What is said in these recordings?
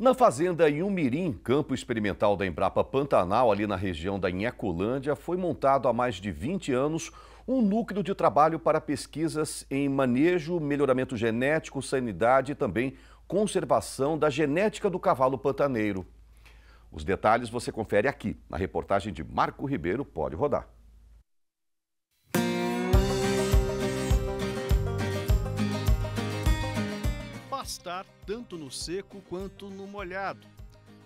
Na fazenda Iumirim, campo experimental da Embrapa Pantanal, ali na região da Inhacolândia, foi montado há mais de 20 anos um núcleo de trabalho para pesquisas em manejo, melhoramento genético, sanidade e também conservação da genética do cavalo pantaneiro. Os detalhes você confere aqui, na reportagem de Marco Ribeiro. Pode rodar. Pastar tanto no seco quanto no molhado.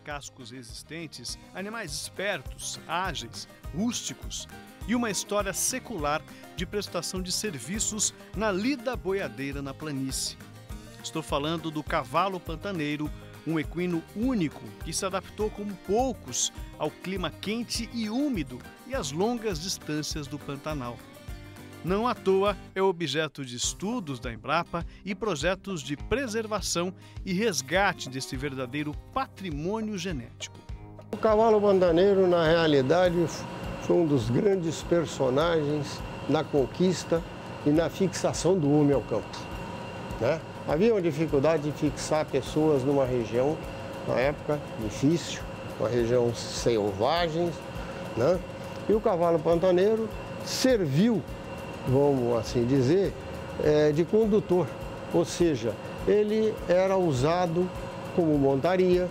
Cascos resistentes, animais espertos, ágeis, rústicos e uma história secular de prestação de serviços na lida boiadeira na planície. Estou falando do cavalo pantaneiro, um equino único que se adaptou como poucos ao clima quente e úmido e às longas distâncias do Pantanal. Não à toa, é objeto de estudos da Embrapa e projetos de preservação e resgate desse verdadeiro patrimônio genético. O cavalo pantaneiro, na realidade, foi um dos grandes personagens na conquista e na fixação do homem ao campo, né? Havia uma dificuldade de fixar pessoas numa região, na época, difícil, uma região selvagem, né? E o cavalo pantaneiro serviu, vamos assim dizer, de condutor, ou seja, ele era usado como montaria,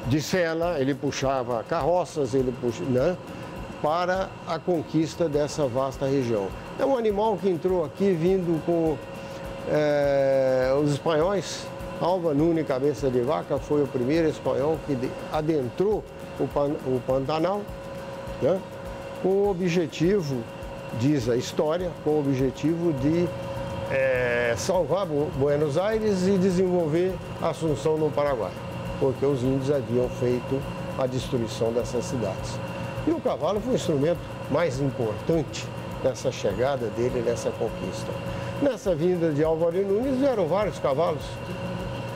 de sela, ele puxava carroças, né, para a conquista dessa vasta região. É um animal que entrou aqui vindo com os espanhóis. Alva Nunes Cabeça de Vaca foi o primeiro espanhol que adentrou o Pantanal, né, com o objetivo, diz a história, com o objetivo de salvar Buenos Aires e desenvolver Assunção no Paraguai, porque os índios haviam feito a destruição dessas cidades. E o cavalo foi o instrumento mais importante nessa chegada dele, nessa conquista. Nessa vinda de Álvaro Nunes vieram vários cavalos,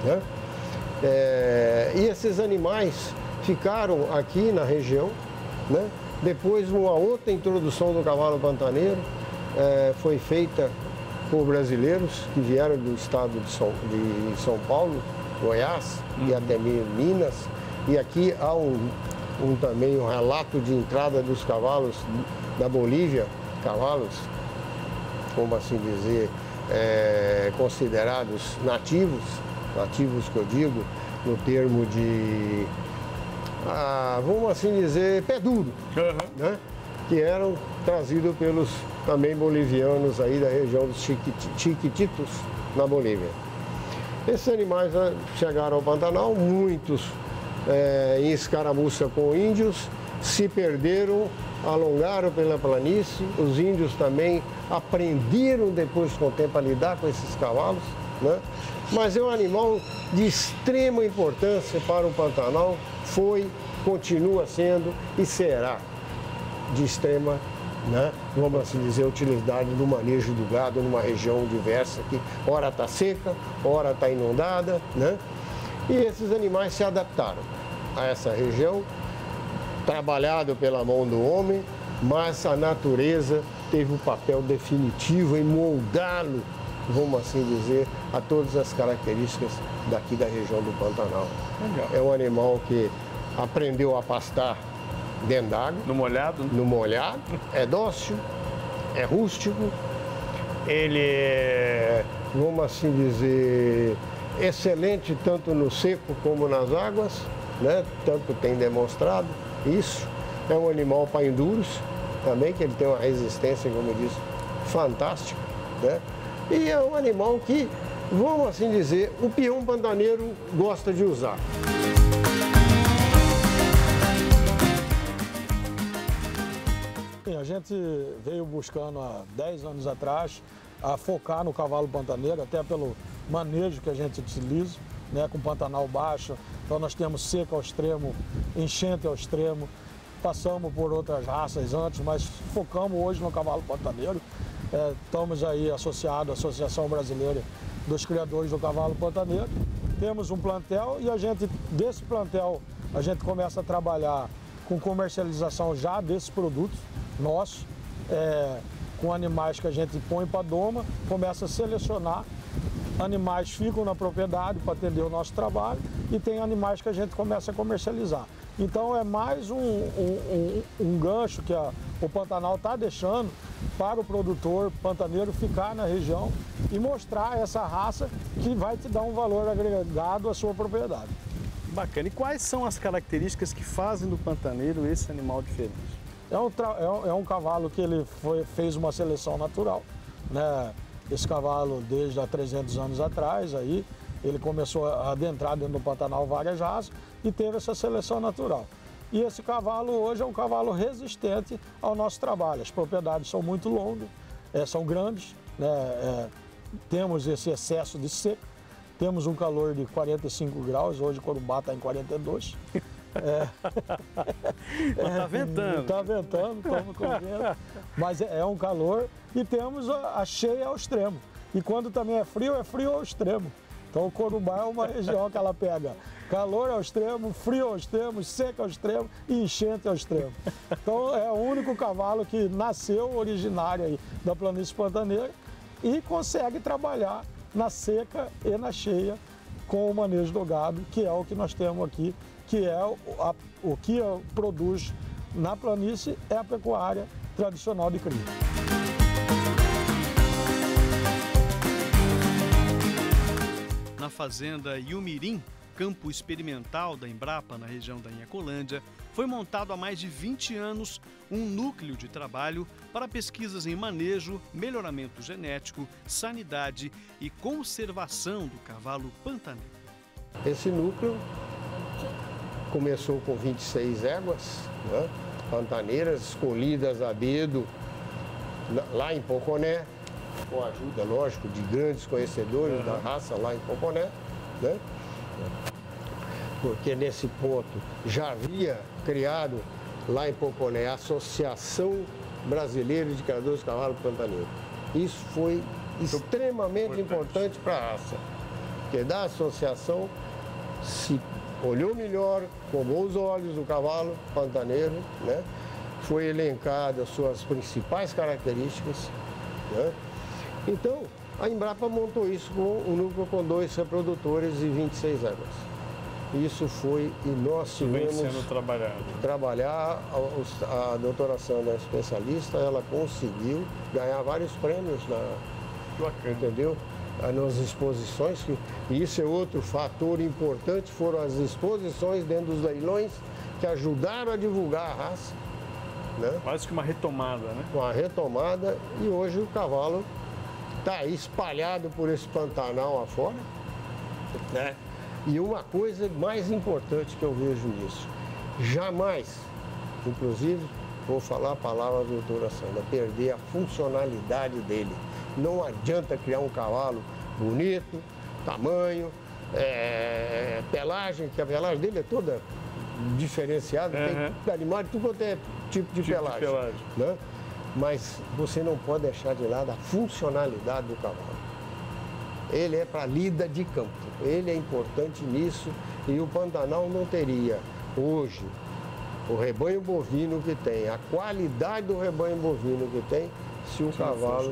né? E esses animais ficaram aqui na região, né? Depois, uma outra introdução do cavalo pantaneiro foi feita por brasileiros que vieram do estado de São Paulo, Goiás e até Minas. E aqui há também um relato de entrada dos cavalos da Bolívia, cavalos, como assim dizer, considerados nativos que eu digo, no termo de, vamos assim dizer, pé duro, né? Que eram trazidos pelos também bolivianos aí da região dos Chiquititos, na Bolívia. Esses animais chegaram ao Pantanal, muitos em escaramuça com índios, se perderam, alongaram pela planície. Os índios também aprenderam depois com o tempo a lidar com esses cavalos, né? Mas é um animal de extrema importância para o Pantanal, continua sendo e será de extrema, né, vamos assim dizer, utilidade no manejo do gado numa região diversa que ora está seca, ora está inundada, né? E esses animais se adaptaram a essa região, trabalhado pela mão do homem, mas a natureza teve um papel definitivo em moldá-lo, vamos assim dizer, a todas as características daqui da região do Pantanal. Legal. É um animal que aprendeu a pastar dentro d'água. No molhado? No molhado. É dócil, é rústico, ele é, vamos assim dizer, excelente tanto no seco como nas águas, né? Tanto tem demonstrado isso. É um animal para enduros também, que ele tem uma resistência, como eu disse, fantástica, né? E é um animal que, vamos assim dizer, o peão pantaneiro gosta de usar. A gente veio buscando há 10 anos atrás a focar no cavalo pantaneiro, até pelo manejo que a gente utiliza, né, com Pantanal baixo. Então nós temos seca ao extremo, enchente ao extremo, passamos por outras raças antes, mas focamos hoje no cavalo pantaneiro. Estamos aí associados à Associação Brasileira dos Criadores do Cavalo Pantaneiro. Temos um plantel e desse plantel a gente começa a trabalhar com comercialização já desses produtos nossos, com animais que a gente põe para doma, começa a selecionar, animais ficam na propriedade para atender o nosso trabalho e tem animais que a gente começa a comercializar. Então é mais um gancho que o Pantanal está deixando para o produtor pantaneiro ficar na região e mostrar essa raça que vai te dar um valor agregado à sua propriedade. Bacana. E quais são as características que fazem do pantaneiro esse animal diferente? É um cavalo que ele fez uma seleção natural, né? Esse cavalo, desde há 300 anos atrás, aí, ele começou a adentrar dentro do Pantanal várias raças e teve essa seleção natural. E esse cavalo hoje é um cavalo resistente ao nosso trabalho. As propriedades são muito longas, são grandes, né? Temos esse excesso de seca, temos um calor de 45 graus, hoje Corumbá está em 42. Mas tá ventando. Tá ventando, estamos com vento. Mas é um calor e temos a cheia ao extremo. E quando também é frio ao extremo. Então o Corumbá é uma região que ela pega calor ao extremo, frio ao extremo, seca ao extremo e enchente ao extremo. Então é o único cavalo que nasceu originário aí da planície pantaneira e consegue trabalhar na seca e na cheia com o manejo do gado, que é o que nós temos aqui, que é o que produz na planície é a pecuária tradicional de cria. Na fazenda Yumirim, campo experimental da Embrapa na região da Inhacolândia, foi montado há mais de 20 anos um núcleo de trabalho para pesquisas em manejo, melhoramento genético, sanidade e conservação do cavalo pantaneiro. Esse núcleo começou com 26 éguas, né, pantaneiras escolhidas a dedo lá em Poconé, com a ajuda, lógico, de grandes conhecedores da raça lá em Poconé, né? Porque nesse ponto já havia criado lá em Poconé a Associação Brasileira de Criadores de Cavalo Pantaneiro. Isso foi extremamente importante para a raça, porque da associação se olhou melhor, com bons olhos o cavalo pantaneiro, né? Foi elencado as suas principais características, né? Então, a Embrapa montou isso com um núcleo com 2 reprodutores e 26 éguas. Isso foi, e nós tivemos sendo trabalhar, a doutora Sandra, especialista, ela conseguiu ganhar vários prêmios, entendeu? Nas exposições, e isso é outro fator importante, foram as exposições dentro dos leilões que ajudaram a divulgar a raça, né? Quase que uma retomada, né? Uma retomada, e hoje o cavalo está espalhado por esse Pantanal afora, né? E uma coisa mais importante que eu vejo nisso, jamais, inclusive, vou falar a palavra da doutora Sandra, perder a funcionalidade dele. Não adianta criar um cavalo bonito, tamanho, pelagem, que a pelagem dele é toda diferenciada, tem animal de tudo quanto é tipo de pelagem. Né? Mas você não pode deixar de lado a funcionalidade do cavalo. Ele é para lida de campo, ele é importante nisso, e o Pantanal não teria hoje o rebanho bovino que tem, a qualidade do rebanho bovino que tem, se o cavalo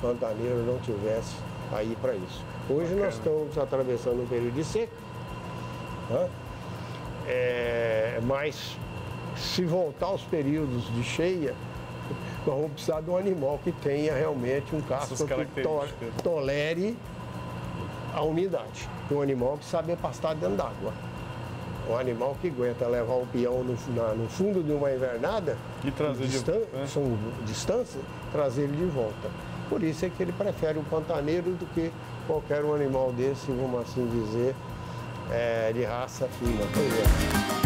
pantaneiro não tivesse aí para isso. Hoje nós estamos atravessando um período de seca, né? Mas se voltar aos períodos de cheia, nós vamos precisar de um animal que tenha realmente um casco que tolere a umidade. Um animal que sabe pastar dentro d'água. Um animal que aguenta levar o peão no fundo de uma invernada, e trazer distância, trazer ele de volta. Por isso é que ele prefere o pantaneiro do que qualquer um animal desse, vamos assim dizer, de raça fina.